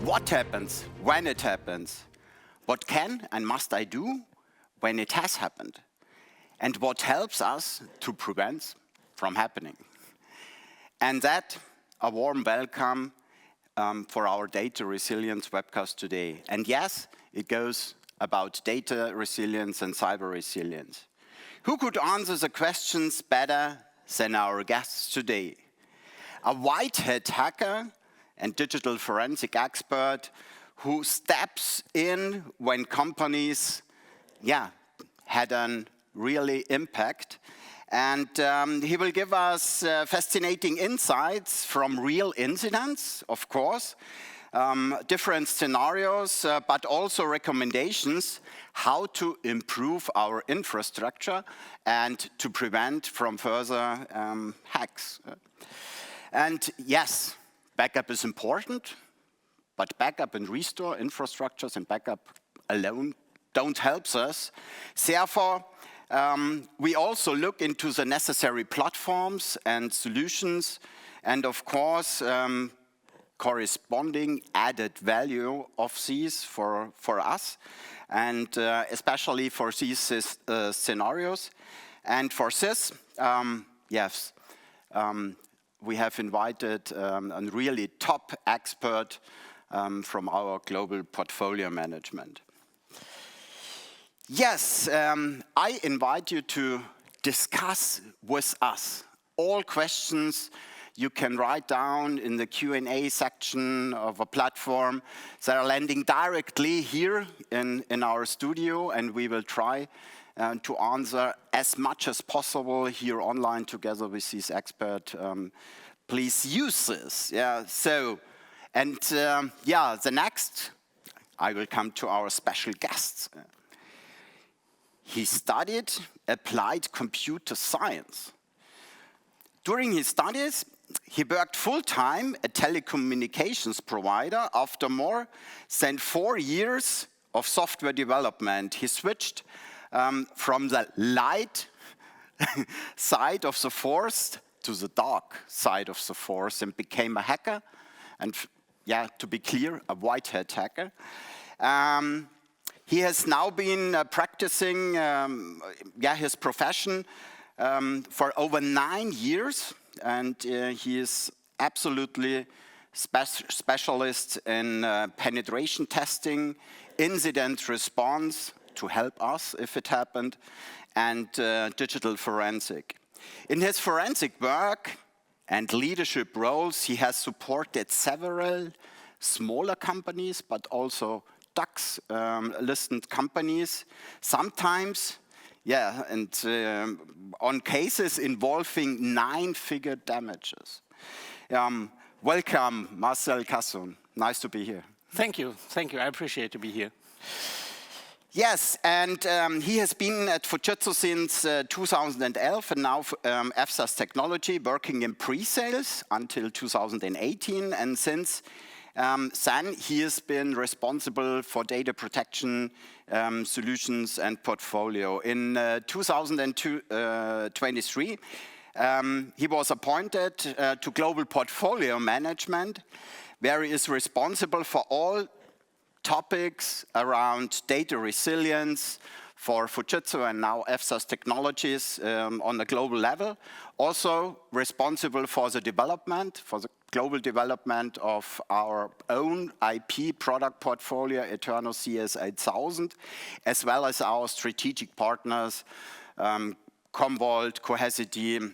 What happens when it happens? What can and must I do when it has happened? And what helps us to prevent from happening? And that, a warm welcome for our data resilience webcast today. And yes, it goes about data resilience and cyber resilience. Who could answer the questions better than our guests today? A white hat hacker and digital forensic expert who steps in when companies, had a really impact. And he will give us fascinating insights from real incidents, of course, different scenarios, but also recommendations how to improve our infrastructure and to prevent from further hacks. And yes, backup is important, but backup and restore infrastructures and backup alone don't help us. Therefore, we also look into the necessary platforms and solutions, and of course, corresponding added value of these for us, and especially for these scenarios. And for this, we have invited a really top expert from our global portfolio management. Yes, I invite you to discuss with us all questions you can write down in the Q&A section of a platform that are landing directly here in our studio, and we will try to answer as much as possible here online together with these experts. Please use this. The next, I will come to our special guests. He studied applied computer science. During his studies, he worked full-time at telecommunications provider. After more than 4 years of software development, he switched from the light side of the force to the dark side of the force and became a hacker. And to be clear, a white hat hacker. He has now been practicing his profession for over 9 years, and he is absolutely specialist in penetration testing, incident response to help us if it happened, and digital forensic. In his forensic work and leadership roles, he has supported several smaller companies, but also DAX listed companies, sometimes, on cases involving 9-figure damages. Welcome, Marcel Casson. Nice to be here. Thank you. I appreciate to be here. Yes, and he has been at Fujitsu since 2011, and now FSAS Technology, working in pre-sales until 2018, and since then, he has been responsible for data protection solutions and portfolio. In 2023, he was appointed to Global Portfolio Management, where he is responsible for all topics around data resilience for Fujitsu and now FSAS Technologies on a global level. Also responsible for the development, for the global development of our own IP product portfolio, Eterno CS8000, as well as our strategic partners, Commvault, Cohesity,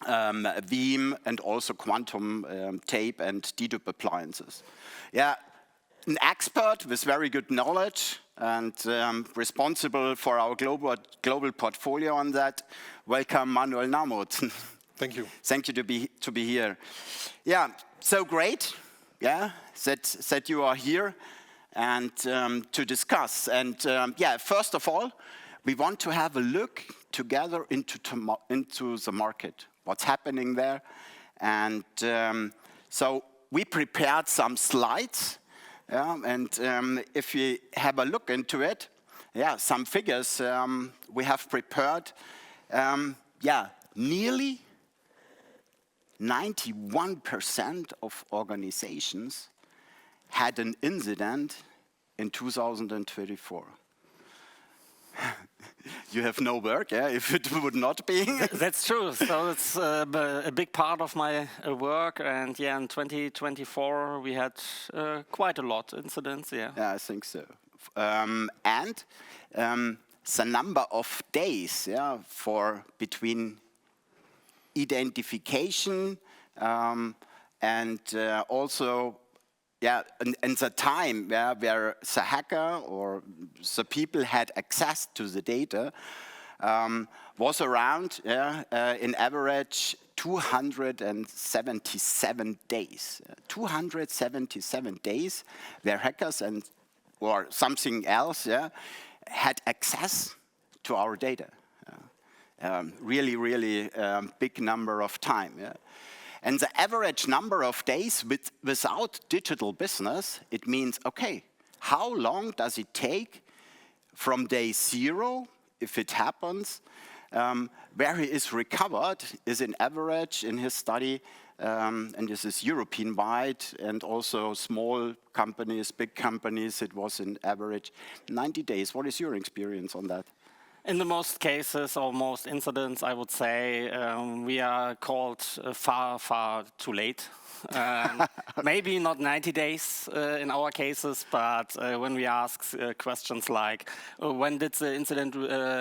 Veeam, and also Quantum tape and dedupe appliances. An expert with very good knowledge and responsible for our global portfolio on that. Welcome, Manuel Namuth. Thank you. Thank you to be here. So great, that you are here and to discuss. And first of all, we want to have a look together into the market, what's happening there. And so we prepared some slides. And if we have a look into it, some figures we have prepared. Nearly 91% of organizations had an incident in 2024. You have no work, yeah, if it would not be. That's true. So it's a big part of my work. And yeah, in 2024, we had quite a lot of incidents, yeah. Yeah, I think so. And the number of days, yeah, for between identification and also, yeah, and the time where the hacker or the people had access to the data was around, in average, 277 days. 277 days where hackers or something else, had access to our data. Really big number of time. Yeah. And the average number of days without digital business, it means, okay, how long does it take from day 0, if it happens, where he is recovered is in average in his study, and this is European-wide, and also small companies, big companies, it was in average 90 days. What is your experience on that? In the most cases or most incidents, I would say we are called far too late. Maybe not 90 days in our cases, but when we ask questions like, when did the incident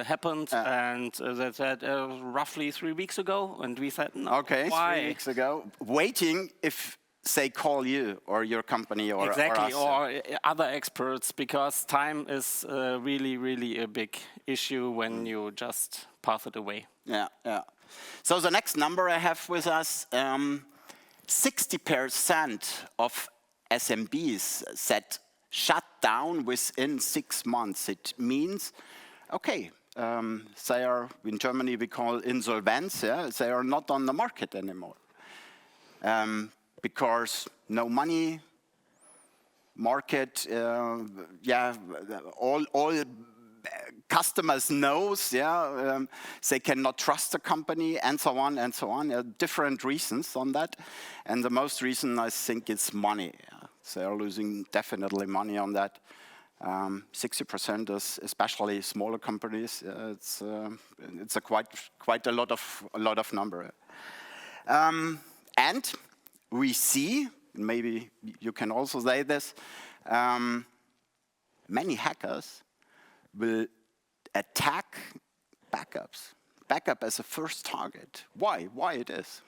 happen? And they said roughly 3 weeks ago, and we said, no, okay, why? 3 weeks ago. Waiting if they call you or your company or exactly, or us. or other experts, because time is really a big issue when you just pass it away. Yeah. So the next number I have with us, 60% of SMBs said shut down within 6 months. It means, okay, they are, in Germany we call insolvenz, they are not on the market anymore. Because no money, market, all customers knows, they cannot trust the company, and so on and so on. Different reasons on that, and the most reason I think is money. They are losing definitely money on that. 60% is especially smaller companies. It's a quite a lot of number. And we see, maybe you can also say this, many hackers will attack backups. Backup as a first target. Why? Why it is?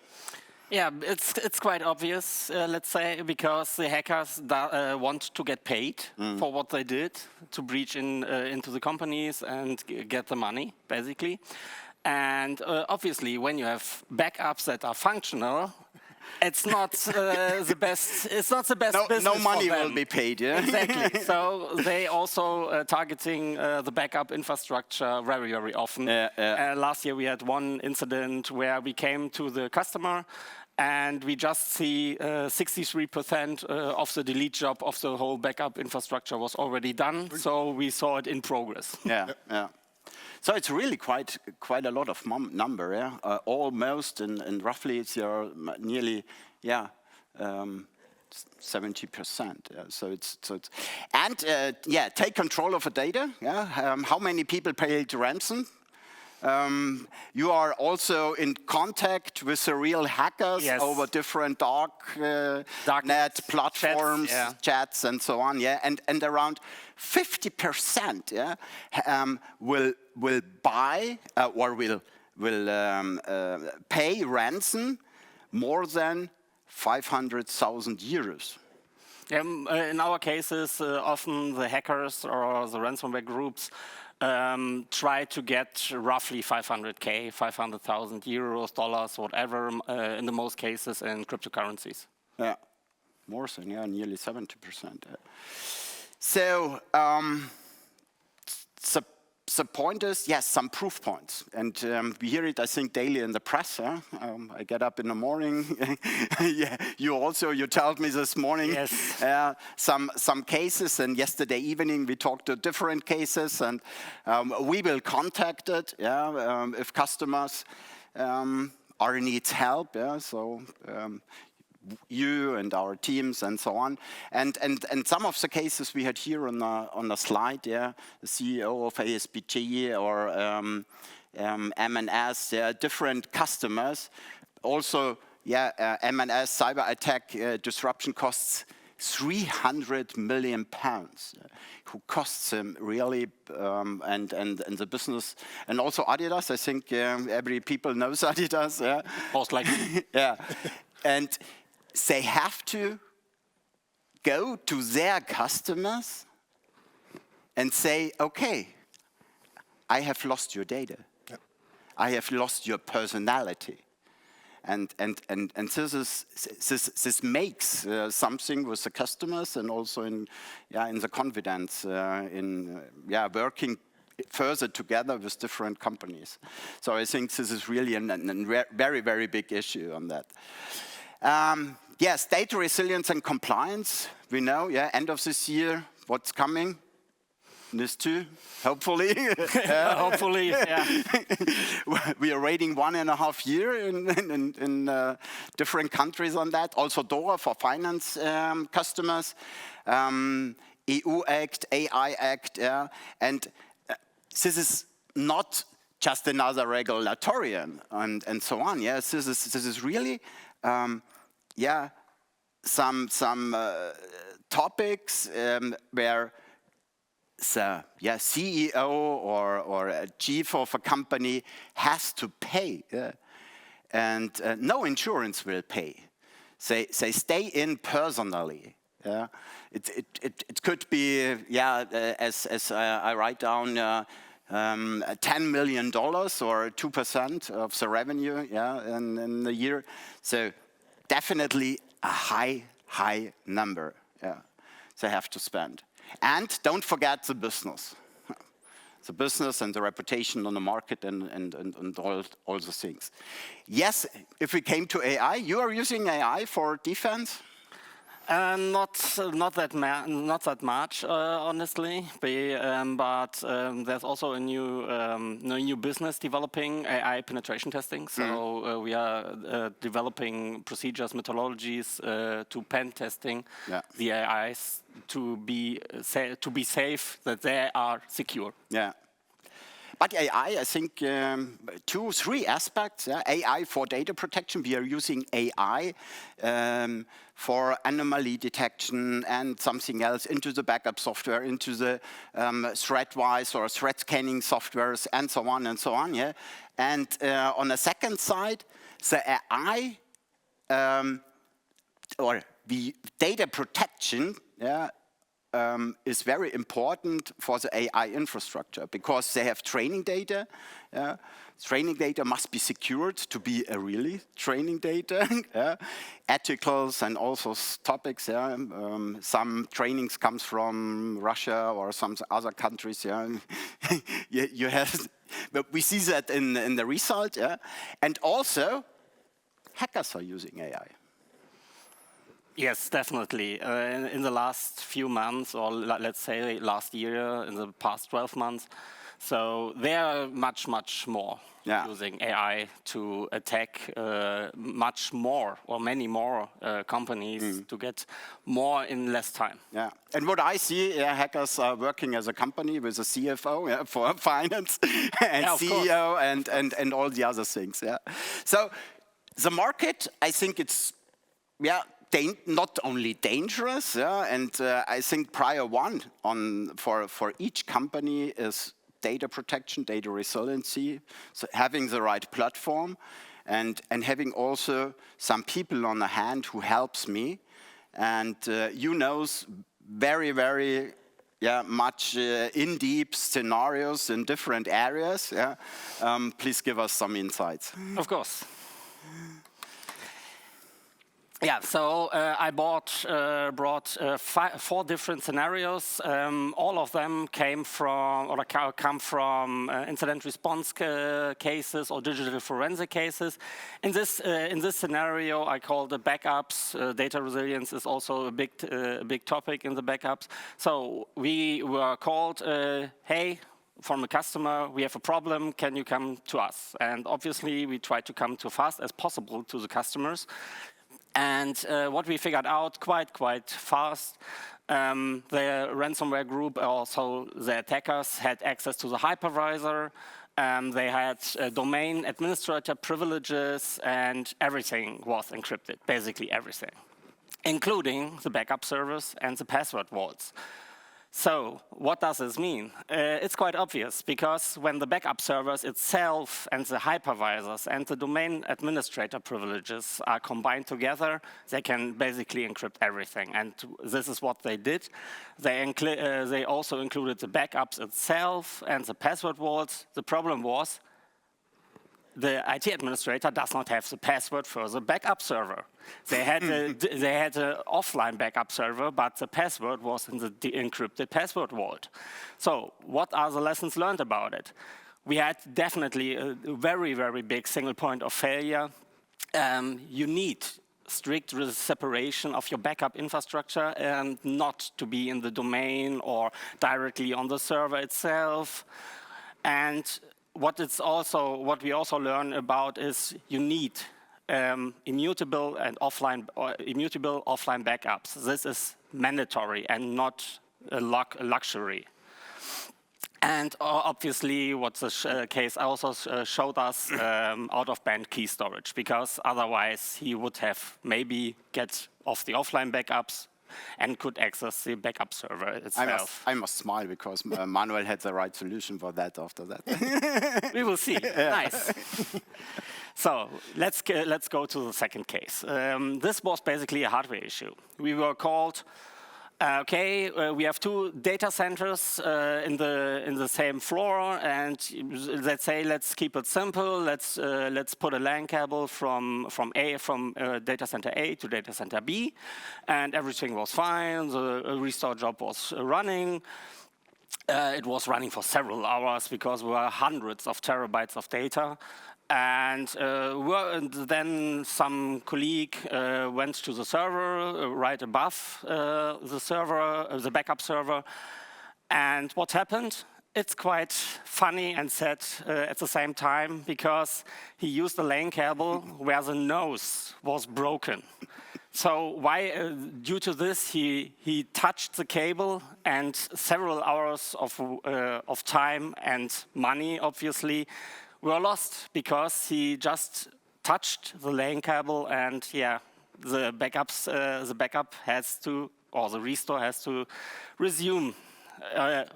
Yeah, it's quite obvious, let's say, because the hackers want to get paid for what they did, to breach into the companies and get the money, basically. And obviously, when you have backups that are functional, it's not the best. It's not the best business. No money for them. will be paid. Yeah. Exactly. So they also targeting the backup infrastructure very often. Last year we had one incident where we came to the customer, and we just see 63% of the delete job of the whole backup infrastructure was already done. So we saw it in progress. Yeah. So it's really quite a lot of number, almost, and roughly it's nearly 70%. So it's and take control of the data. How many people paid ransom? You are also in contact with the real hackers over different dark net platforms, chats, and so on. And around 50% will buy or will pay ransom more than 500,000 euros. In our cases, often the hackers or the ransomware groups try to get roughly 500K, 500,000 euros, dollars, whatever, in the most cases in cryptocurrencies. Yeah, more than, nearly 70%. So the point is, yes, some proof points. And we hear it, I think, daily in the press. I get up in the morning. You told me this morning some cases. And yesterday evening, we talked to different cases. And we will contact it if customers needs help. So you and our teams and so on. And some of the cases we had here on the slide, yeah, the CEO of ASBG or M&S, different customers. Also, yeah, M&S cyber attack disruption costs 300 million pounds, who costs them really, and the business, and also Adidas. I think every people knows Adidas. Yeah, Most likely. yeah, and they have to go to their customers and say, okay, I have lost your data. Yep. I have lost your personality. And this makes something with the customers and also in the confidence in working further together with different companies. So I think this is really a very, very big issue on that. Yes, data resilience and compliance. We know, end of this year, what's coming? NIS2, hopefully. Hopefully, yeah. We are waiting 1.5 years in different countries on that. Also DORA for finance customers, EU Act, AI Act, and this is not just another regulatorian and so on. Yes, this is really some topics where the CEO or a chief of a company has to pay, and no insurance will pay. They stay in personally. It could be as I write down $10 million or 2% of the revenue in the year. So definitely a high number they have to spend. And don't forget the business. The business and the reputation on the market and all the things. Yes, if we came to AI, you are using AI for defense? Not that much, honestly. But there's also a new business developing AI penetration testing. So we are developing procedures, methodologies to pen testing the AIs to be safe, that they are secure. Yeah. But AI, I think 2-3 aspects. AI for data protection. We are using AI for anomaly detection and something else into the backup software, into the threat-wise or threat scanning softwares, and so on and so on. Yeah. And on the second side, the AI or the data protection. Yeah. Is very important for the AI infrastructure because they have training data. Training data must be secured to be a really training data. Ethicals and also topics. Some trainings comes from Russia or some other countries. You have, but we see that in the result. And also, hackers are using AI. Yes, definitely. In the last few months, or let's say last year, in the past 12 months, so they are much more using AI to attack much more or many more companies to get more in less time. Yeah, and what I see, hackers are working as a company with a CFO for finance and CEO and all the other things. Yeah, so the market, I think it's not only dangerous, and I think prior one for each company is data protection, data resiliency, so having the right platform, and having also some people on the hand who helps me, and you knows very much in deep scenarios in different areas. Please give us some insights. Of course. Yeah, so I brought 4 different scenarios. All of them came from, or come from incident response cases or digital forensic cases. In this scenario, I call the backups. Data resilience is also a big topic in the backups. So we were called, hey, from a customer, we have a problem, can you come to us? And obviously, we try to come to fast as possible to the customers. And what we figured out quite fast, the ransomware group, also the attackers, had access to the hypervisor. They had domain administrator privileges, and everything was encrypted, basically everything, including the backup servers and the password vaults. So what does this mean? It's quite obvious, because when the backup servers itself and the hypervisors and the domain administrator privileges are combined together, they can basically encrypt everything. And this is what they did. They also included the backups itself and the password vaults. The problem was the IT administrator does not have the password for the backup server. They had an offline backup server, but the password was in the encrypted password vault. So what are the lessons learned about it? We had definitely a very, very big single point of failure. You need strict separation of your backup infrastructure and not to be in the domain or directly on the server itself. And what we also learn about is you need immutable offline backups. This is mandatory and not a luxury. And obviously, what the case also showed us, out-of-band key storage, because otherwise he would have maybe get off the offline backups and could access the backup server itself. I must smile, because Manuel had the right solution for that after that. We will see. Nice. So let's go to the second case. This was basically a hardware issue. We were called, we have two data centers in the same floor, and let's say let's keep it simple. Let's put a LAN cable from data center A to data center B, and everything was fine. The restore job was running. It was running for several hours because we were hundreds of terabytes of data. And then some colleague went to the server right above the backup server. And what happened? It's quite funny and sad at the same time, because he used the LAN cable where the nose was broken. So due to this, he touched the cable, and several hours of time and money, obviously, were lost, because he just touched the LAN cable, and the backup has to, or the restore has to resume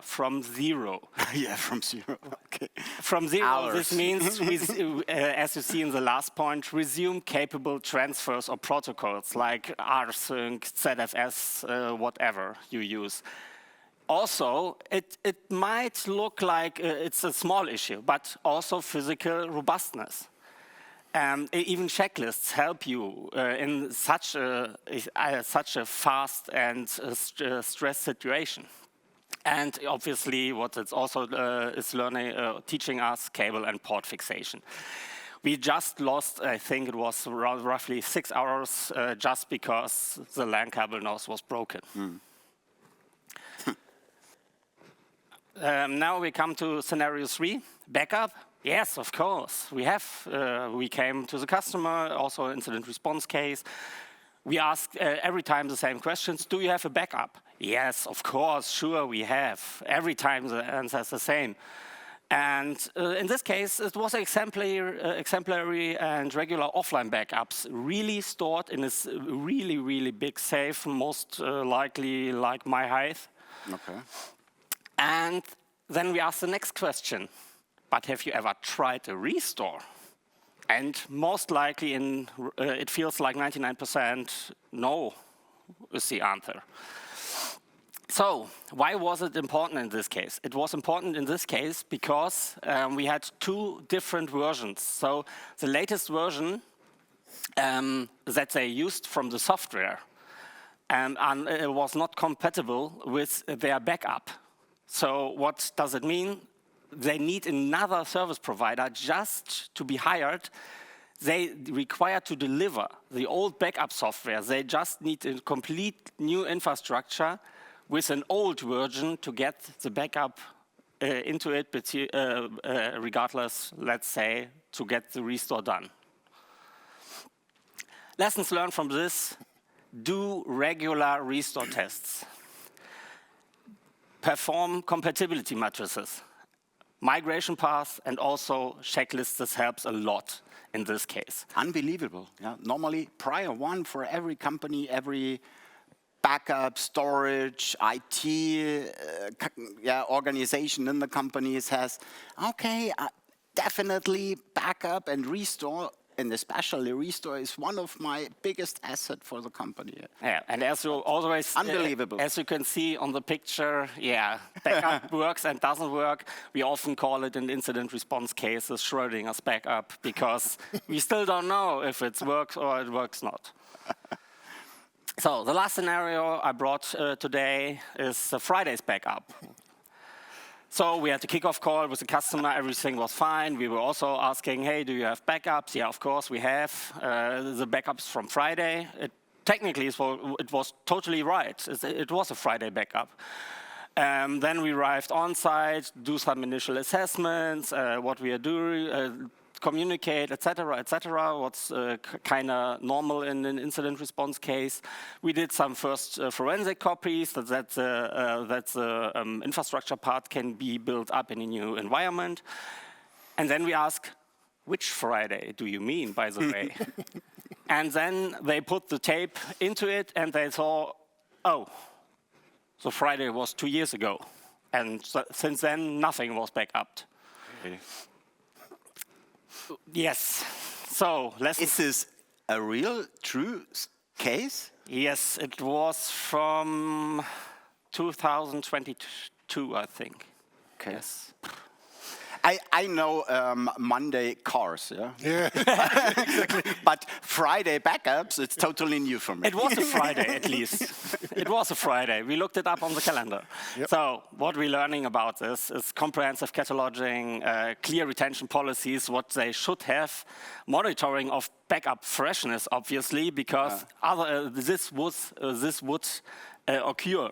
from zero. Yeah, from zero. Okay. From zero, Hours. This means, as you see in the last point, resume capable transfers or protocols like rsync, ZFS, whatever you use. Also, it might look like it's a small issue, but also physical robustness. Even checklists help you in such a fast and stressed situation. And obviously, what it's also is teaching us, cable and port fixation. We just lost, I think it was roughly 6 hours, just because the LAN cable nose was broken. Now we come to scenario 3, backup. Yes, of course. We came to the customer, also incident response case. We ask every time the same questions. Do you have a backup? Yes, of course, sure we have. Every time the answer is the same. And in this case, it was exemplary and regular offline backups, really stored in this really, really big safe, most likely like my height. Okay. And then we ask the next question, but have you ever tried a restore? And most likely, it feels like 99% no is the answer. So why was it important in this case? It was important in this case because we had two different versions. So the latest version that they used from the software and it was not compatible with their backup. So what does it mean? They need another service provider just to be hired. They require to deliver the old backup software. They just need a complete new infrastructure with an old version to get the backup into it, regardless, let's say, to get the restore done. Lessons learned from this: do regular restore tests. Perform compatibility matrices, migration paths, and also checklists. This helps a lot in this case. Unbelievable. Yeah. Normally, prior one for every company, every backup, storage, IT organization in the companies has, okay, definitely backup and restore, and especially restore is one of my biggest assets for the company. Yeah, and as you always, unbelievable. As you can see on the picture, yeah, backup works and doesn't work. We often call it in incident response cases Schrödinger's backup, because we still don't know if it works or it works not. So the last scenario I brought today is Friday's backup. So we had a kickoff call with the customer, everything was fine. We were also asking, hey, do you have backups? Yeah, of course we have. The backups from Friday. Technically, it was totally right. It was a Friday backup. Then we arrived on site, do some initial assessments, what we are doing, communicate, etc., what's kind of normal in an incident response case. We did some first forensic copies, that the infrastructure part can be built up in a new environment. And then we ask, which Friday do you mean, by the way? And then they put the tape into it, and they saw, oh, so Friday was 2 years ago. And since then, nothing was backed. Okay. Yes. So is this a real, true case? Yes, it was from 2022, I think. Okay. Yes. I know Monday cars, yeah? Yeah. But Friday backups, it's totally new for me. It was a Friday, at least. It was a Friday. We looked it up on the calendar. Yep. So what we're learning about this is comprehensive cataloging, clear retention policies, what they should have, monitoring of backup freshness, obviously, because this would occur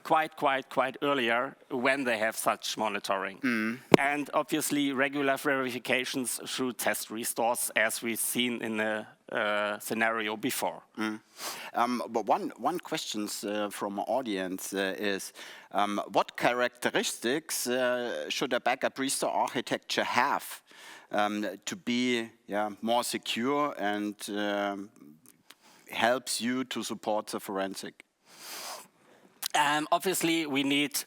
quite earlier when they have such monitoring. And obviously regular verifications through test restores, as we've seen in the scenario before. But one question from our audience is, what characteristics should a backup restore architecture have to be more secure and helps you to support the forensic? Obviously, we need,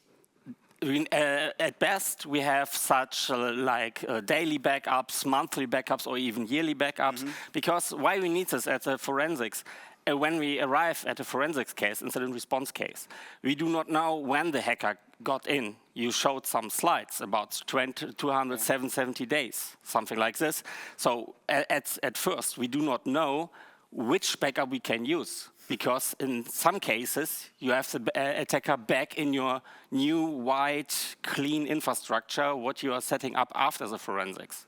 at best, we have such daily backups, monthly backups, or even yearly backups. Because why we need this at the forensics? When we arrive at a forensics case, incident response case, we do not know when the hacker got in. You showed some slides about 270 days, something like this. So at first, we do not know which backup we can use. Because in some cases, you have the attacker back in your new, white, clean infrastructure, what you are setting up after the forensics.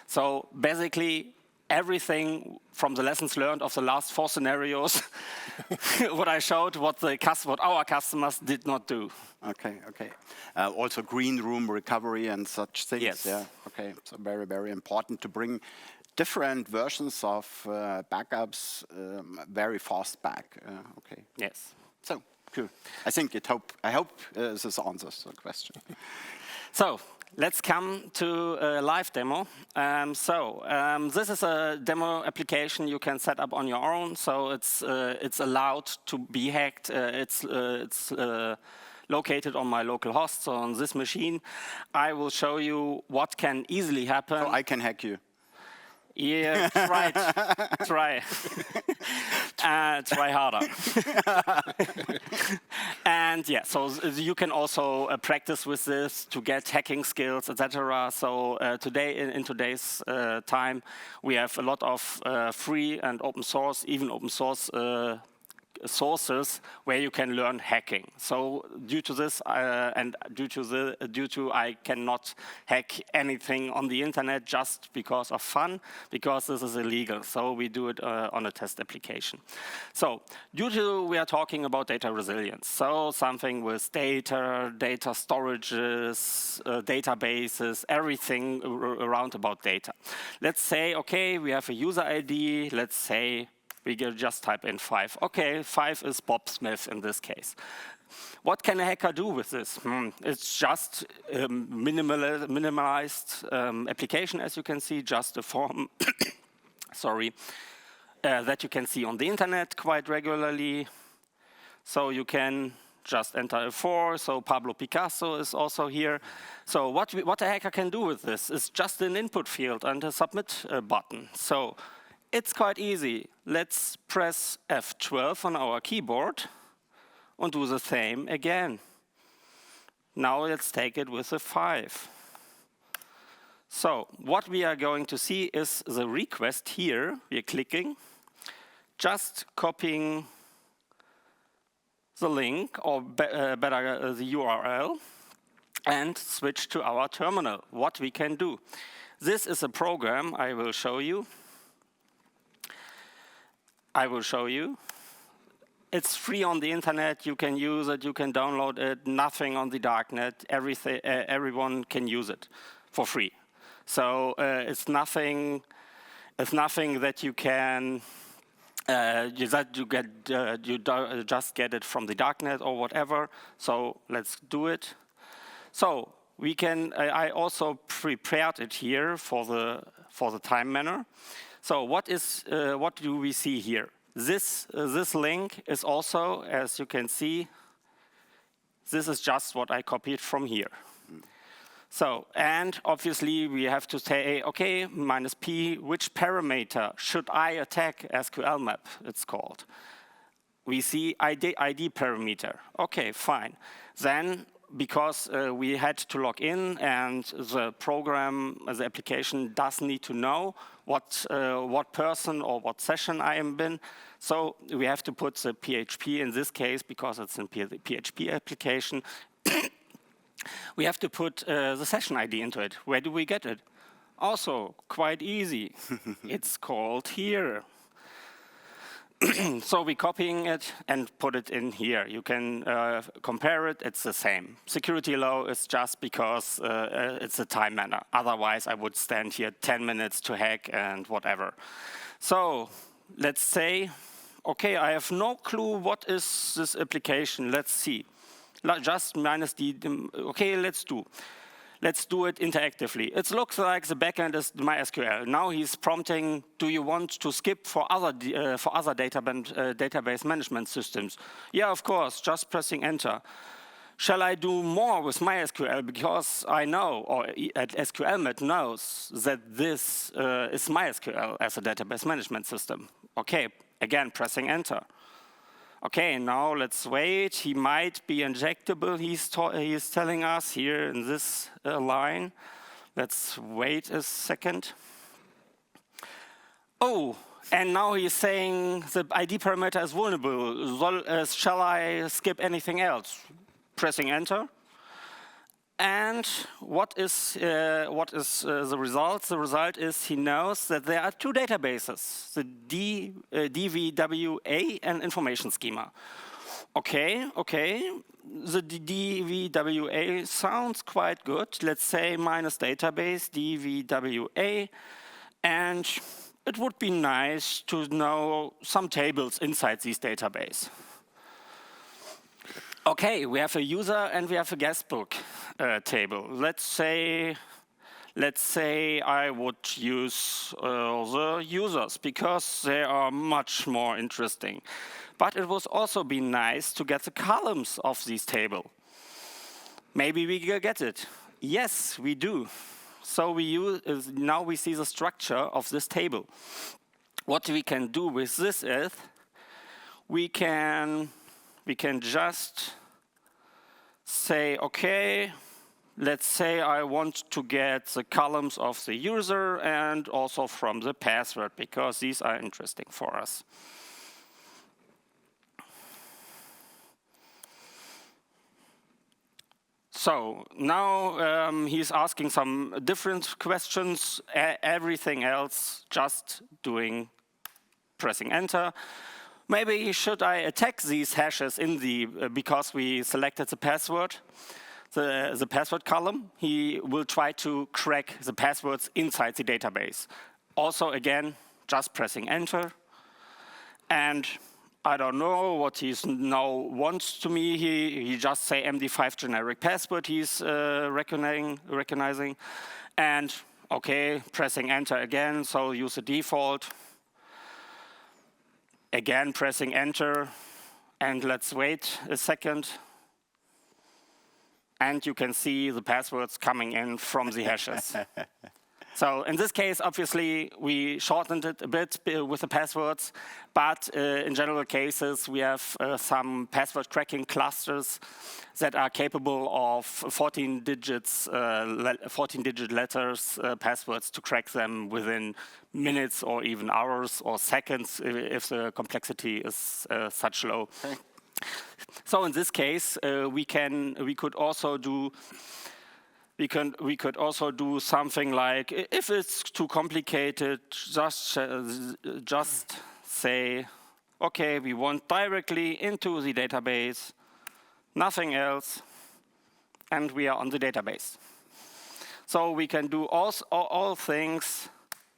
So basically, everything from the lessons learned of the last 4 scenarios, what I showed, what our customers did not do. Okay. Also green room recovery and such things. Yes. Yeah. Okay. So very, very important to bring different versions of backups very fast back. Okay. Yes. So cool. I hope this answers the question. So let's come to a live demo. This is a demo application you can set up on your own. So it's allowed to be hacked. It's located on my local host. So on this machine, I will show you what can easily happen. So I can hack you. Yeah, try harder. And yeah, so you can also practice with this to get hacking skills, etc. So today, in today's time, we have a lot of free and open source, even open source sources where you can learn hacking. So due to this, and due to I cannot hack anything on the internet just because of fun, because this is illegal. So we do it on a test application. So due to we are talking about data resilience, so something with data storages, databases, everything around about data. Let's say, okay, we have a user ID. Let's say we just type in 5. Okay, 5 is Bob Smith in this case. What can a hacker do with this? It's just a minimalized application, as you can see, just a form, sorry, that you can see on the internet quite regularly. So you can just enter a 4, so Pablo Picasso is also here. So what a hacker can do with this is just an input field and a submit button. So it's quite easy. Let's press F12 on our keyboard and do the same again. Now let's take it with a 5. So what we are going to see is the request here. We're clicking, just copying the link, or better the URL, and switch to our terminal. What we can do. This is a program I will show you. It's free on the internet. You can use it. You can download it. Nothing on the darknet. Everyone can use it for free. So it's nothing that you can you just get it from the darknet or whatever. So let's do it. So we can. I also prepared it here for the time manner. So what do we see here? This link is also, as you can see, this is just what I copied from here. So, and obviously we have to say, okay, -p, which parameter should I attack SQL map, it's called. We see ID parameter. Okay, fine. Then, because we had to log in and the program, the application does need to know what person or what session I am in. So we have to put the PHP in this case, because it's a PHP application. We have to put the session ID into it. Where do we get it? Also, quite easy. It's called here. So we're copying it and put it in here. You can compare it, it's the same. Security low is just because it's a time manner. Otherwise, I would stand here 10 minutes to hack and whatever. So let's say, okay, I have no clue what is this application. Let's see. Just -d, okay, let's do it interactively. It looks like the backend is MySQL. Now he's prompting, do you want to skip for other database management systems? Yeah, of course, just pressing enter. Shall I do more with MySQL because I know, or SQLmet knows that this is MySQL as a database management system? Okay, again, pressing enter. Okay, now let's wait. He might be injectable, he's telling us here in this line. Let's wait a second. Oh, and now he's saying the ID parameter is vulnerable. Shall I skip anything else? Pressing enter. And what is the result? The result is he knows that there are two databases, the DVWA and information schema. Okay. The DVWA sounds quite good. Let's say -database, DVWA. And it would be nice to know some tables inside this database. Okay, we have a user and we have a guestbook table. Let's say I would use the users because they are much more interesting. But it would also be nice to get the columns of this table. Maybe we get it. Yes, we do. So now we see the structure of this table. What we can do with this is we can just say, okay, let's say I want to get the columns of the user and also from the password, because these are interesting for us. So now he's asking some different questions. Everything else, just pressing enter. Maybe should I attack these hashes in the because we selected the password, the password column. He will try to crack the passwords inside the database. Also, again, just pressing enter. And I don't know what he now wants to me. He just say MD5 generic password he's recognizing. And okay, pressing enter again, so use the default. Again, pressing enter, and let's wait a second. And you can see the passwords coming in from the hashes. So in this case, obviously, we shortened it a bit with the passwords, but in general cases, we have some password cracking clusters that are capable of 14-digit letters passwords to crack them within minutes or even hours or seconds if the complexity is such low. Okay. So in this case, we could also do something like, if it's too complicated, just say, okay, we want directly into the database, nothing else, and we are on the database. So we can do all things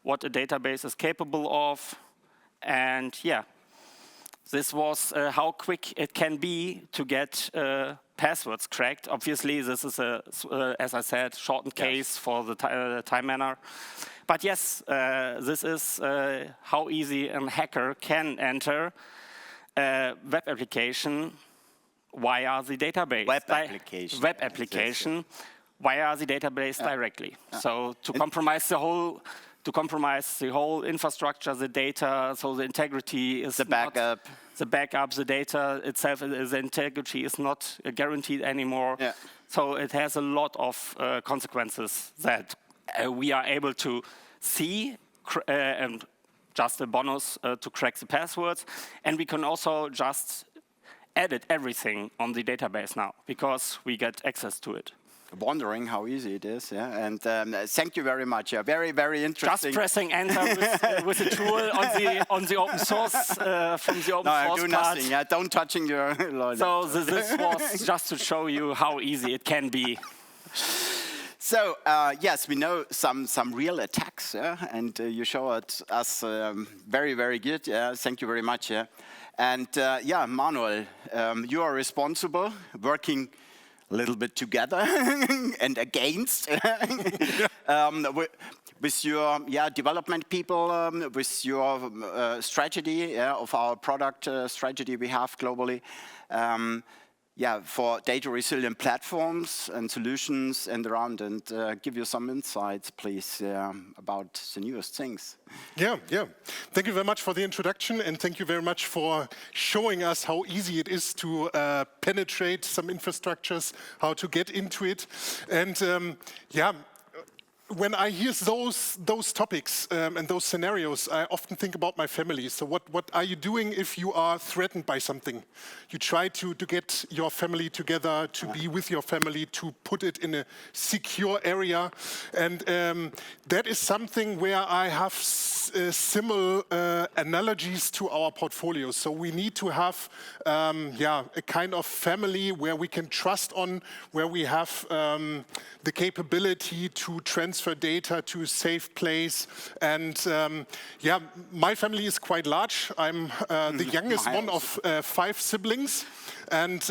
what a database is capable of, and yeah, this was how quick it can be to get passwords cracked. Obviously, this is as I said, shortened case for the time manner. But yes, this is how easy a hacker can enter a web application via the database. Web application via the database directly. So to compromise the whole infrastructure, the data, so the integrity is the backup. The data itself, the integrity is not guaranteed anymore. Yeah. So it has a lot of consequences that we are able to see, and just a bonus to crack the passwords. And we can also just edit everything on the database now, because we get access to it. Wondering how easy it is, yeah. And thank you very much. Yeah, very, very interesting. Just pressing enter with a tool on the open source from the open source I do nothing. Yeah, don't touching your. So this was just to show you how easy it can be. So yes, we know some real attacks, yeah, and you showed us very, very good. Yeah, thank you very much. Yeah, and yeah, Manuel, you are responsible, working a little bit together and against with your development people, with your strategy of our product strategy we have globally. For data resilient platforms and solutions and around, and give you some insights, please, about the newest things. Yeah. Thank you very much for the introduction, and thank you very much for showing us how easy it is to penetrate some infrastructures, how to get into it. And when I hear those topics and those scenarios, I often think about my family. So what are you doing if you are threatened by something? You try to get your family together, to be with your family, to put it in a secure area. And that is something where I have similar analogies to our portfolio. So we need to have a kind of family where we can trust on, where we have the capability to transfer data to a safe place. And my family is quite large. I'm the youngest one of 5 siblings. And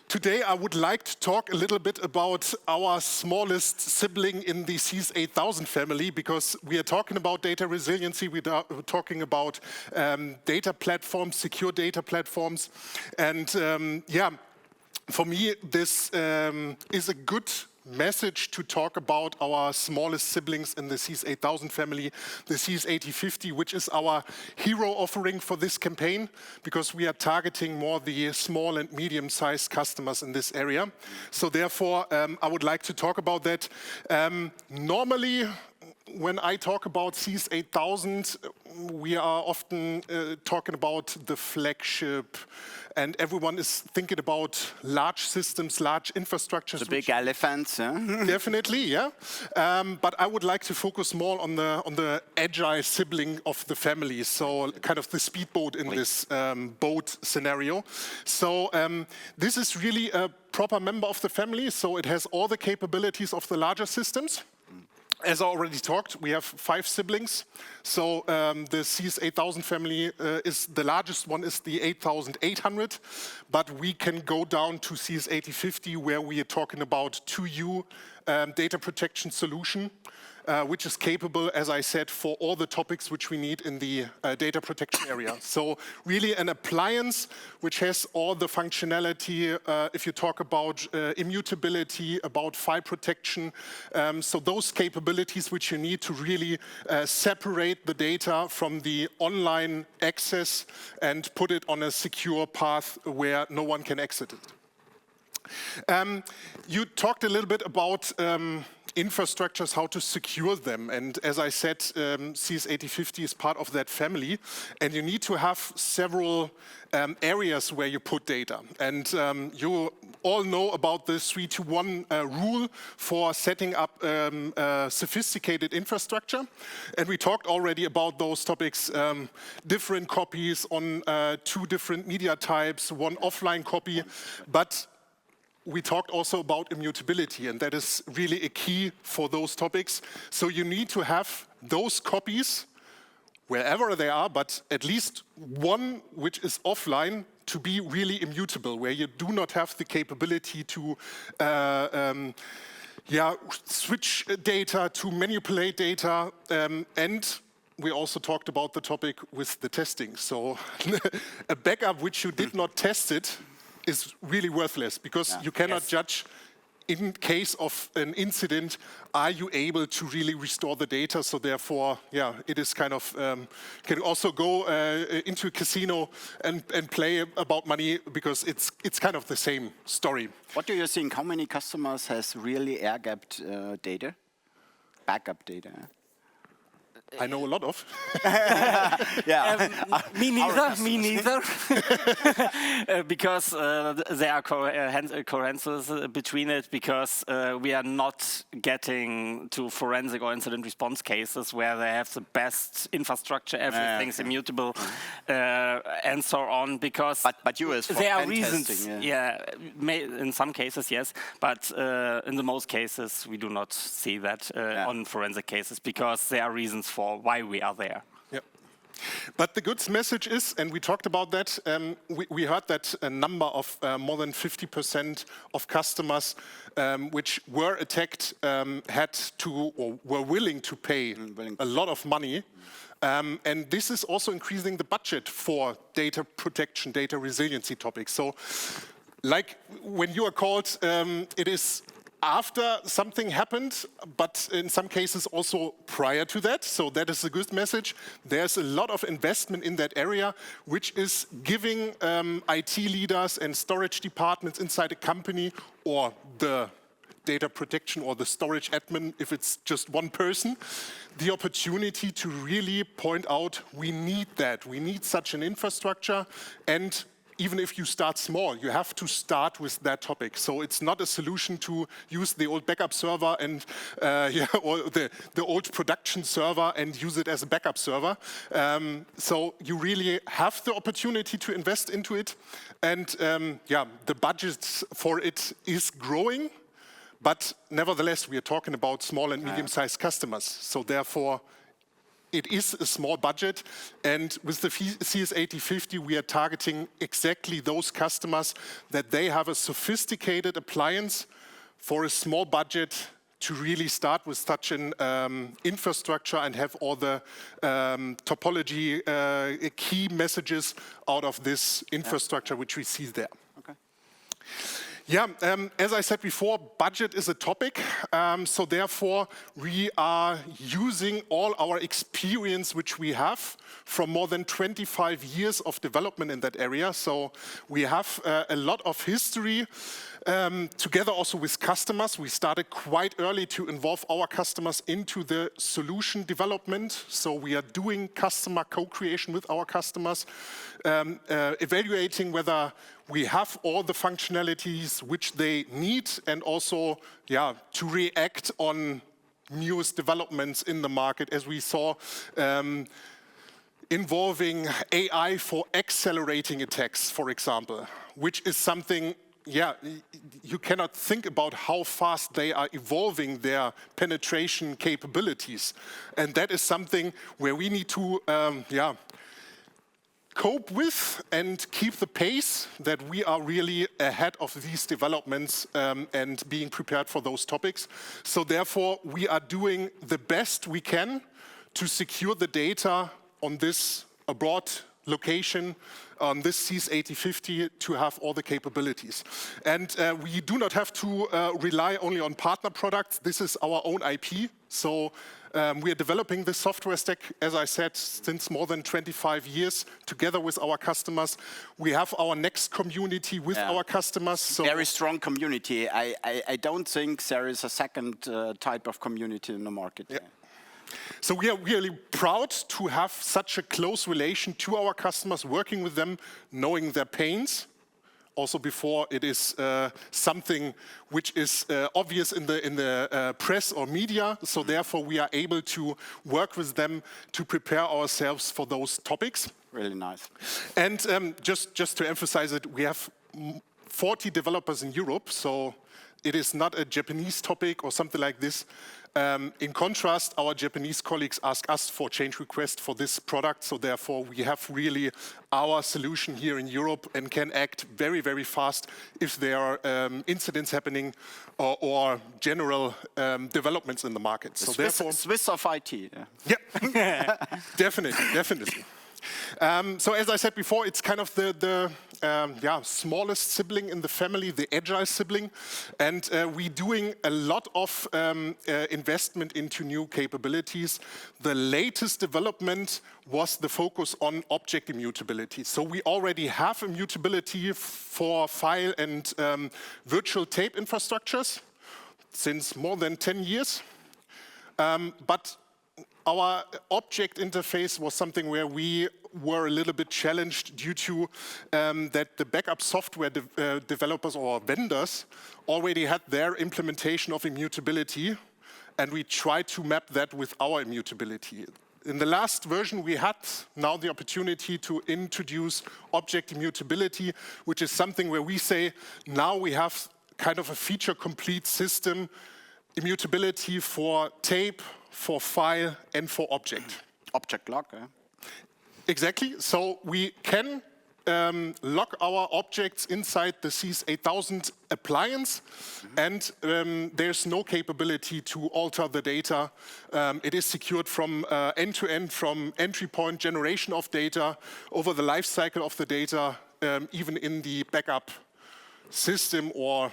today I would like to talk a little bit about our smallest sibling in the SEAS 8000 family, because we are talking about data resiliency, we are talking about data platforms, secure data platforms. And for me, this is a good message to talk about our smallest siblings in the SEAS 8000 family, the SEAS 8050, which is our hero offering for this campaign, because we are targeting more the small and medium-sized customers in this area. So therefore, I would like to talk about that. Normally, when I talk about CS8000, we are often talking about the flagship, and everyone is thinking about large systems, large infrastructures. The big elephants, yeah? Definitely, yeah. But I would like to focus more on the agile sibling of the family, so kind of the speedboat in this boat scenario. So this is really a proper member of the family, so it has all the capabilities of the larger systems. As I already talked, we have 5 siblings. So the CS8000 family is the largest one is the 8800, but we can go down to CS8050 where we are talking about 2U data protection solution, which is capable, as I said, for all the topics which we need in the data protection area. So really an appliance which has all the functionality, if you talk about immutability, about file protection, so those capabilities which you need to really separate the data from the online access and put it on a secure path where no one can exit it. You talked a little bit about infrastructures, how to secure them. And as I said, CS8050 is part of that family. And you need to have several areas where you put data. And you all know about the 3-to-1 rule for setting up sophisticated infrastructure. And we talked already about those topics, different copies on 2 different media types, 1 offline copy. But we talked also about immutability, and that is really a key for those topics. So you need to have those copies wherever they are, but at least one which is offline to be really immutable, where you do not have the capability to switch data, to manipulate data, and we also talked about the topic with the testing. So a backup which you did not test it is really worthless, because you cannot judge in case of an incident, are you able to really restore the data? So therefore, it is kind of, can also go into a casino and play about money, because it's kind of the same story. What do you think? How many customers has really air-gapped data? Backup data? I know a lot of. Me neither. Because there are coherences between it, because we are not getting to forensic or incident response cases where they have the best infrastructure, everything's immutable, and so on. Because but you as for there are pen reasons. testing, In some cases, yes, but in the most cases we do not see that on forensic cases, because there are reasons for why we are there. Yeah. But the good message is, and we talked about that, we heard that a number of more than 50% of customers which were attacked had to, or were willing to pay a lot of money. And this is also increasing the budget for data protection, data resiliency topics. So like when you are called, it is after something happened, but in some cases also prior to that. So that is a good message. There's a lot of investment in that area, which is giving IT leaders and storage departments inside a company, or the data protection or the storage admin, if it's just one person, the opportunity to really point out, we need that. We need such an infrastructure. And even if you start small, you have to start with that topic. So it's not a solution to use the old backup server and or the old production server and use it as a backup server. So you really have the opportunity to invest into it. And the budget for it is growing. But nevertheless, we are talking about small and medium-sized customers. So therefore, it is a small budget, and with the CS8050, we are targeting exactly those customers that they have a sophisticated appliance for a small budget to really start with such an infrastructure and have all the topology key messages out of this infrastructure which we see there. Okay. Yeah, as I said before, budget is a topic. So therefore, we are using all our experience which we have from more than 25 years of development in that area. So we have a lot of history together also with customers. We started quite early to involve our customers into the solution development. So we are doing customer co-creation with our customers, evaluating whether we have all the functionalities which they need, and also, to react on newest developments in the market, as we saw, involving AI for accelerating attacks, for example, which is something, you cannot think about how fast they are evolving their penetration capabilities. And that is something where we need to, cope with and keep the pace, that we are really ahead of these developments and being prepared for those topics. So therefore, we are doing the best we can to secure the data on this abroad location, on this CES 8050, to have all the capabilities. And we do not have to rely only on partner products. This is our own IP. So we are developing this software stack, as I said, since more than 25 years, together with our customers. We have our next community with our customers. So very strong community. I don't think there is a second type of community in the market. Yeah. So we are really proud to have such a close relation to our customers, working with them, knowing their pains, also before it is something which is obvious in the press or media. So therefore, we are able to work with them to prepare ourselves for those topics. Really nice. And just to emphasize it, we have 40 developers in Europe, so it is not a Japanese topic or something like this. In contrast, our Japanese colleagues ask us for change requests for this product, so therefore we have really our solution here in Europe and can act very, very fast if there are incidents happening or general developments in the market. So therefore, Swiss of IT. Yeah, definitely. So as I said before, it's kind of the smallest sibling in the family, the agile sibling, and we're doing a lot of investment into new capabilities. The latest development was the focus on object immutability. So we already have immutability for file and virtual tape infrastructures since more than 10 years, but our object interface was something where we were a little bit challenged due to that the backup software developers or vendors already had their implementation of immutability, and we tried to map that with our immutability. In the last version, we had now the opportunity to introduce object immutability, which is something where we say now we have kind of a feature-complete system, immutability for tape, for file, and for object. Object lock, Exactly. So we can lock our objects inside the CES 8000 appliance, and there's no capability to alter the data. It is secured from end to end, from entry point generation of data, over the life cycle of the data, even in the backup system or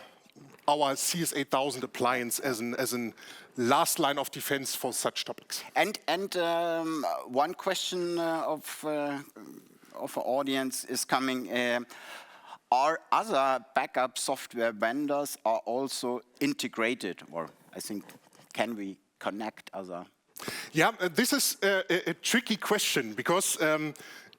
our CES 8000 appliance as an last line of defense for such topics. And one question of our audience is coming. Are other backup software vendors are also integrated, or I think, can we connect other? Yeah, this is a tricky question, because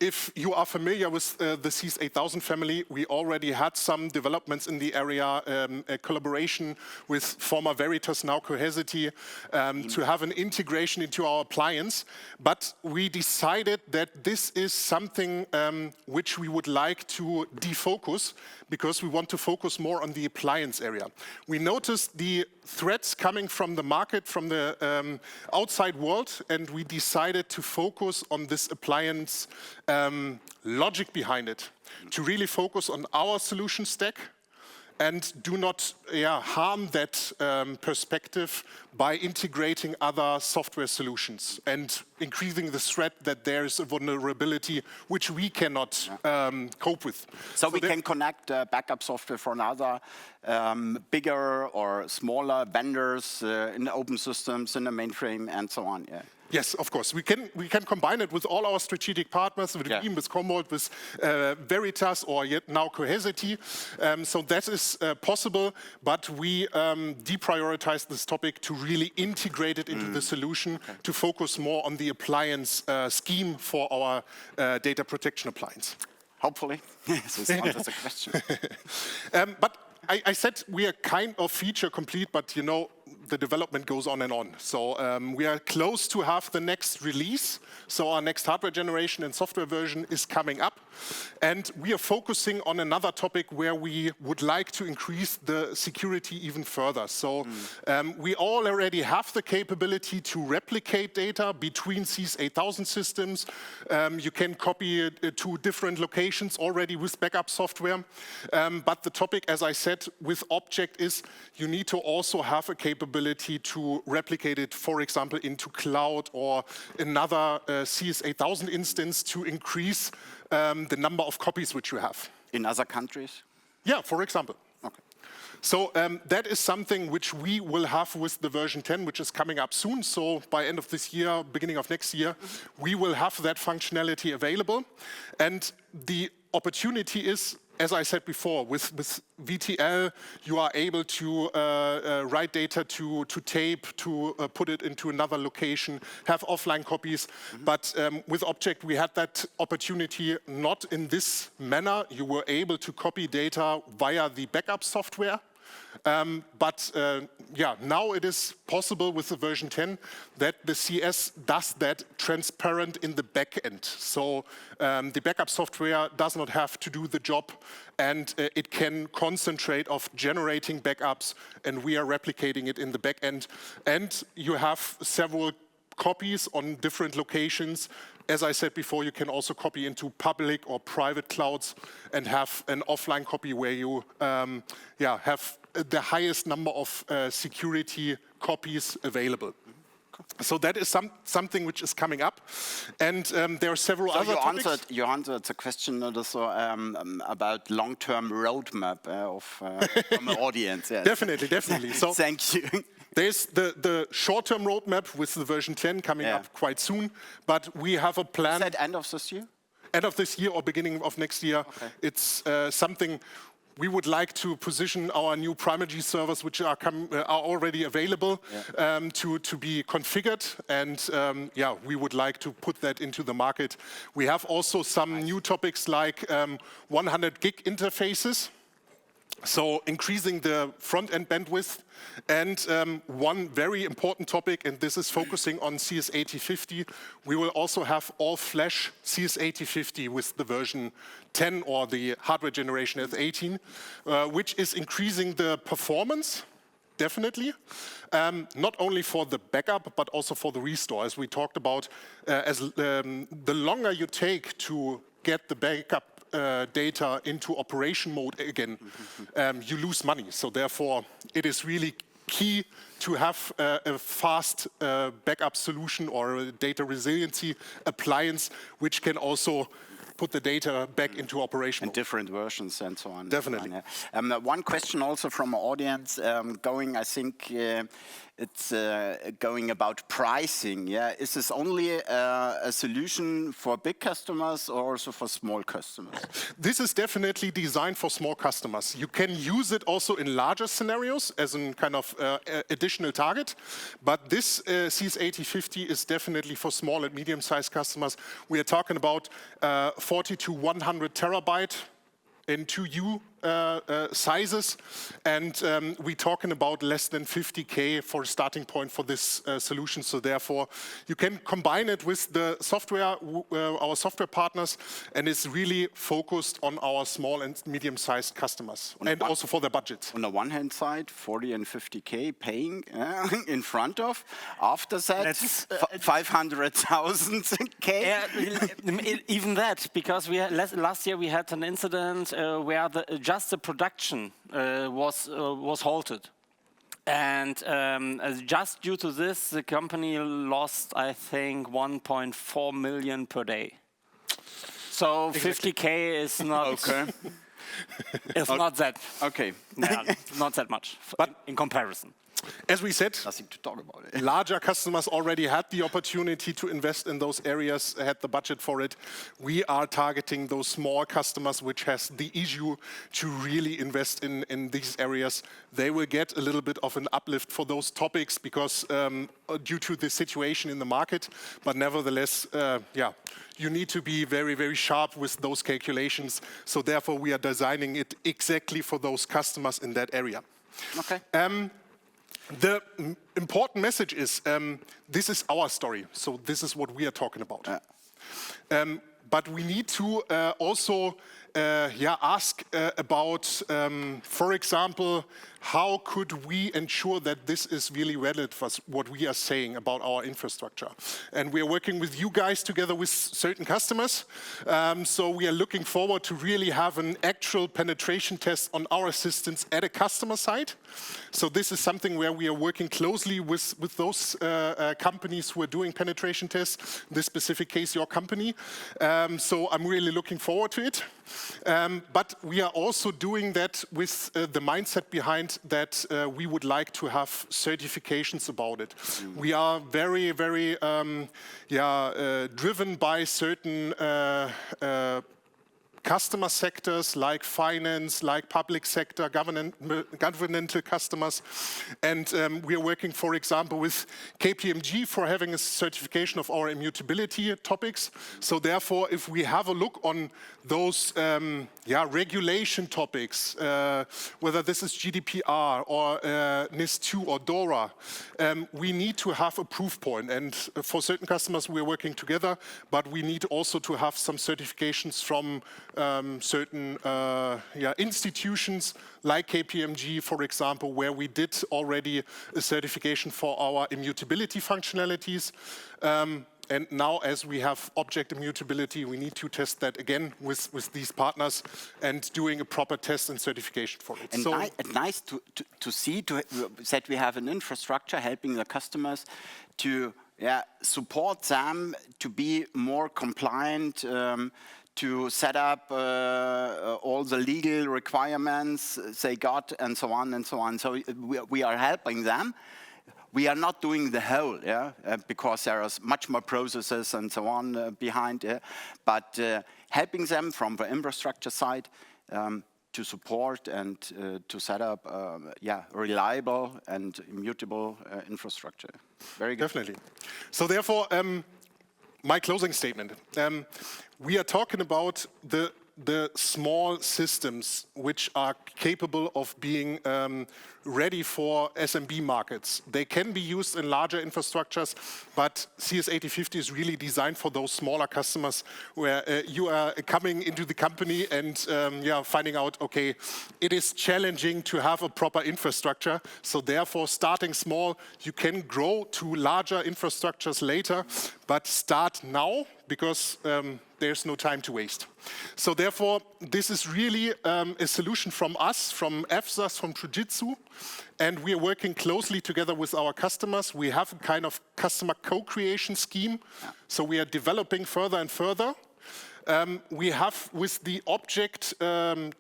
if you are familiar with the CES 8000 family, we already had some developments in the area, a collaboration with former Veritas, now Cohesity, to have an integration into our appliance. But we decided that this is something which we would like to defocus, because we want to focus more on the appliance area. We noticed the threats coming from the market, from the outside world, and we decided to focus on this appliance logic behind it, to really focus on our solution stack and do not harm that perspective by integrating other software solutions and increasing the threat that there is a vulnerability which we cannot cope with. So we can connect backup software from other bigger or smaller vendors in the open systems, in the mainframe, and so on. Yeah. Yes, of course. We can combine it with all our strategic partners, with Veeam, with Commvault, with Veritas, or yet now Cohesity. So that is possible, but we deprioritize this topic to really integrate it into the solution, to focus more on the appliance scheme for our data protection appliance. Hopefully, this answers the question. But I said we are kind of feature complete, but you know, the development goes on and on. So we are close to have the next release. So our next hardware generation and software version is coming up. And we are focusing on another topic where we would like to increase the security even further. So we all already have the capability to replicate data between SIS 8000 systems. You can copy it to different locations already with backup software. But the topic, as I said, with Object is you need to also have a capability to replicate it, for example, into cloud or another SIS 8000 instance to increase the number of copies which you have. In other countries? Yeah, for example. Okay. So that is something which we will have with the version 10, which is coming up soon. So by end of this year, beginning of next year, we will have that functionality available. And the opportunity is, as I said before, with VTL, you are able to write data to tape, to put it into another location, have offline copies. But with Object, we had that opportunity not in this manner. You were able to copy data via the backup software. But now it is possible with the version 10 that the CS does that transparent in the back end. So the backup software does not have to do the job, and it can concentrate of generating backups, and we are replicating it in the back end. And you have several copies on different locations. As I said before, you can also copy into public or private clouds and have an offline copy where you have the highest number of security copies available. So that is something which is coming up, and there are several other topics. You answered the question also, about long-term roadmap from the audience. Yes. Definitely. So thank you. There's the short-term roadmap with the version 10 coming up quite soon, but we have a plan. Is that end of this year? End of this year or beginning of next year. Okay. It's something we would like to position our new Primergy servers, which are already available, to be configured, and we would like to put that into the market. We have also some new topics like 100 gig interfaces, so increasing the front-end bandwidth. And one very important topic, and this is focusing on CS8050, we will also have all-flash CS8050 with the version 10 or the hardware generation as 18, which is increasing the performance, definitely, not only for the backup, but also for the restore. As we talked about, the longer you take to get the backup data into operation mode again, you lose money. So therefore, it is really key to have a fast backup solution or a data resiliency appliance, which can also put the data back into operation. And different versions and so on. Definitely. One question also from our audience, I think it's going about pricing. Yeah, is this only a solution for big customers or also for small customers? This is definitely designed for small customers. You can use it also in larger scenarios as a kind of additional target, but this CS8050 is definitely for small and medium-sized customers. We are talking about 40 to 100 terabyte in 2U sizes, and we're talking about less than 50K for a starting point for this solution. So therefore, you can combine it with the software, our software partners, and it's really focused on our small and medium-sized customers, and also for their budgets. On the one hand side, 40 and 50K paying in front of. After that, 500,000 K. Yeah, even that, because last year we had an incident where just the production was halted. And just due to this, the company lost, I think, 1.4 million per day. So 50K is not... Okay. It's not that. Okay. Yeah, not that much But- in comparison. As we said, Nothing to talk about it. larger customers already had the opportunity to invest in those areas, had the budget for it. We are targeting those small customers which has the issue to really invest in these areas. They will get a little bit of an uplift for those topics because due to the situation in the market, but nevertheless, you need to be very, very sharp with those calculations. So therefore, we are designing it exactly for those customers in that area. Okay. The important message is this is our story, so this is what we are talking about. But we need to also ask about, for example, how could we ensure that this is really valid for what we are saying about our infrastructure? And we are working with you guys together with certain customers. So we are looking forward to really have an actual penetration test on our systems at a customer side. So this is something where we are working closely with those companies who are doing penetration tests, in this specific case, your company. So I'm really looking forward to it. But we are also doing that with the mindset behind that we would like to have certifications about it. We are very, very driven by certain customer sectors like finance, like public sector, governmental customers. And we are working, for example, with KPMG for having a certification of our immutability topics. So therefore, if we have a look on those regulation topics, whether this is GDPR or NIS2 or DORA, we need to have a proof point. And for certain customers, we are working together, but we need also to have some certifications from certain institutions like KPMG, for example, where we did already a certification for our immutability functionalities. And now, as we have object immutability, we need to test that again with these partners and doing a proper test and certification for it. And nice to see that we have an infrastructure helping the customers to support them to be more compliant, to set up all the legal requirements they got, and so on and so on. So we are helping them. We are not doing the whole, because there are much more processes and so on behind it. But helping them from the infrastructure side to support and to set up, reliable and immutable infrastructure. Very good. Definitely. So therefore, my closing statement. We are talking about the small systems which are capable of being ready for SMB markets. They can be used in larger infrastructures, but CS8050 is really designed for those smaller customers where you are coming into the company and finding out, okay, it is challenging to have a proper infrastructure. So therefore, starting small, you can grow to larger infrastructures later, but start now because there's no time to waste. So therefore, this is really a solution from us, from EFSAS, from Fujitsu, and we are working closely together with our customers. We have a kind of customer co-creation scheme, so we are developing further and further. We have, with the object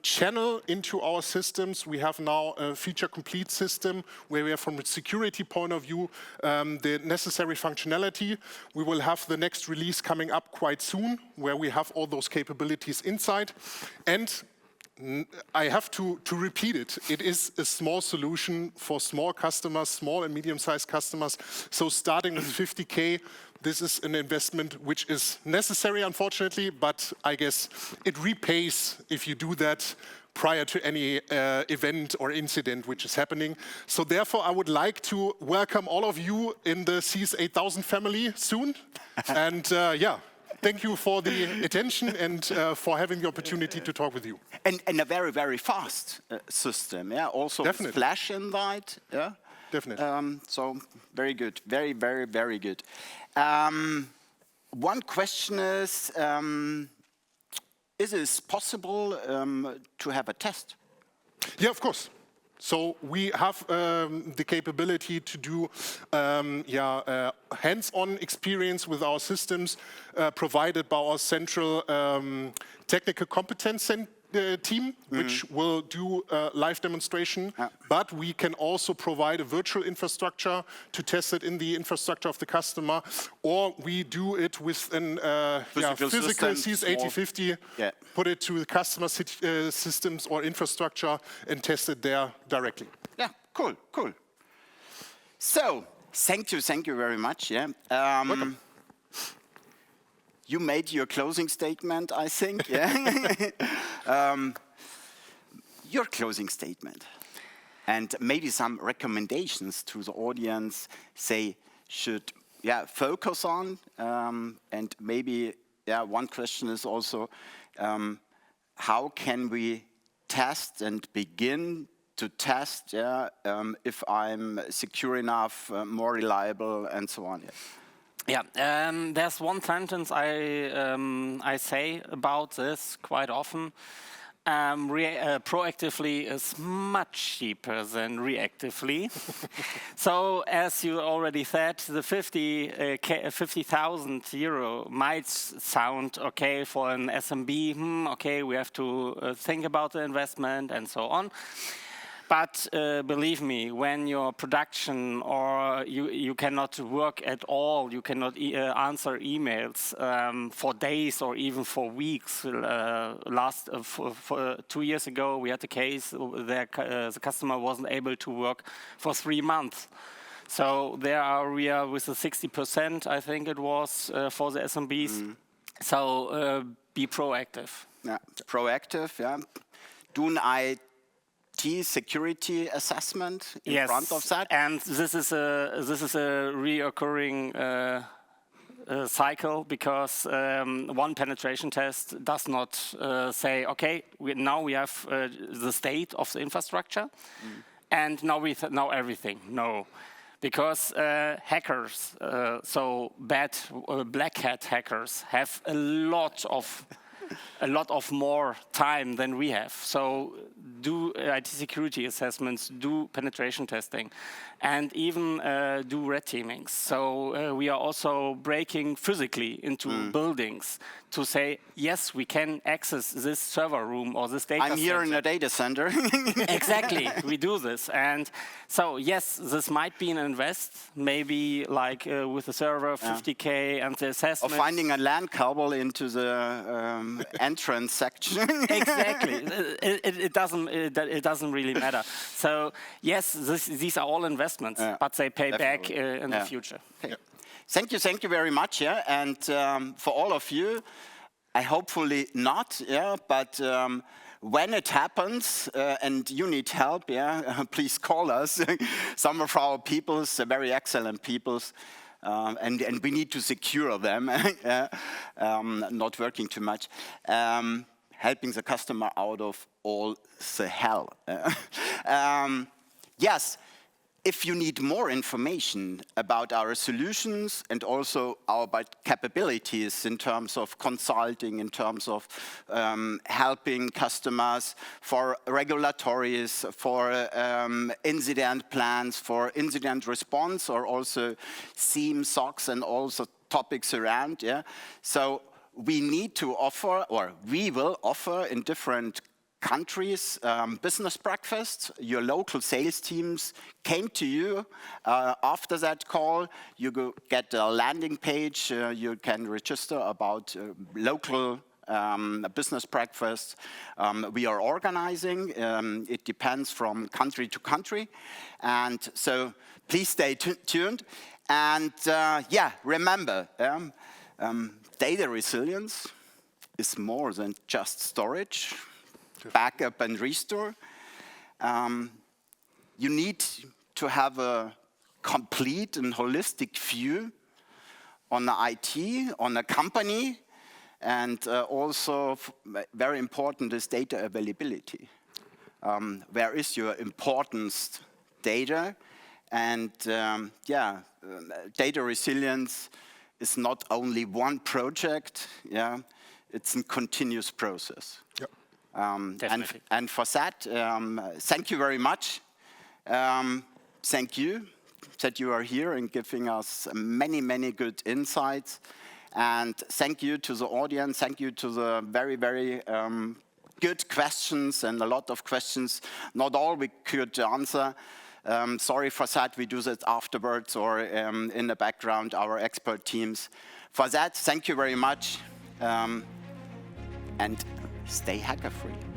channel into our systems, we have now a feature-complete system where we have, from a security point of view, the necessary functionality. We will have the next release coming up quite soon, where we have all those capabilities inside. And I have to repeat it. It is a small solution for small customers, small and medium-sized customers. So starting with 50K, this is an investment which is necessary, unfortunately, but I guess it repays if you do that prior to any event or incident which is happening. So therefore, I would like to welcome all of you in the CS8000 family soon. And thank you for the attention and for having the opportunity to talk with you. And a very, very fast system, also Definitely. with flash inside, Definitely. So very good, very, very, very good. One question is it possible to have a test? Yeah, of course. So we have the capability to do hands-on experience with our systems provided by our central technical competence team, which will do a live demonstration, but we can also provide a virtual infrastructure to test it in the infrastructure of the customer, or we do it with an physical CS8050, put it to the customer systems or infrastructure and test it there directly. Yeah, cool. So, thank you very much. Yeah. Welcome. You made your closing statement, I think. Yeah. Your closing statement, and maybe some recommendations to the audience they should focus on, and maybe one question is also how can we test and begin to test if I'm secure enough, more reliable, and so on. Yeah, there's one sentence I say about this quite often. Proactively is much cheaper than reactively. So, as you already said, the 50,000 euro might sound okay for an SMB. Okay, we have to think about the investment and so on. But believe me, when your production or you cannot work at all, you cannot answer emails for days or even for weeks. For 2 years ago, we had a case where the customer wasn't able to work for 3 months. So we are with the 60%, I think it was, for the SMBs. So be proactive. Yeah, proactive. Yeah, do an IT security assessment in front of that. And this is a reoccurring cycle, because one penetration test does not say, okay, now we have the state of the infrastructure, and now we know everything. No, because hackers, so bad black hat hackers, have a lot of more time than we have. So do IT security assessments, do penetration testing, and even do red teamings. So we are also breaking physically into buildings to say, yes, we can access this server room or this data center. I'm here in a data center. Exactly, we do this. And so, yes, this might be an invest, maybe like with the server, 50K and the assessment. Or finding a LAN cable into the entrance section. Exactly, it doesn't really matter. So, yes, these are all investments, but they pay back in the future. Okay. Thank you very much. Yeah, and for all of you, I hopefully not. Yeah, but when it happens and you need help, please call us. Some of our peoples, very excellent peoples, and we need to secure them. Not working too much, helping the customer out of all the hell. Yes. If you need more information about our solutions and also our capabilities in terms of consulting, in terms of helping customers for regulatories, for incident plans, for incident response, or also SIEM, SOCs, and also topics around, so we need to offer, or we will offer in different countries, business breakfast. Your local sales teams came to you after that call. You get a landing page. You can register about local business breakfast we are organizing. It depends from country to country. And so please stay tuned. And remember, data resilience is more than just storage. Backup and restore. You need to have a complete and holistic view on the IT, on a company, and also very important is data availability. Where is your important data? And data resilience is not only one project. It's a continuous process. Yep. And for that, thank you very much. Thank you that you are here and giving us many, many good insights. And thank you to the audience. Thank you to the very, very good questions and a lot of questions. Not all we could answer. Sorry for that, we do that afterwards or in the background, our expert teams. For that, thank you very much, and stay hacker-free.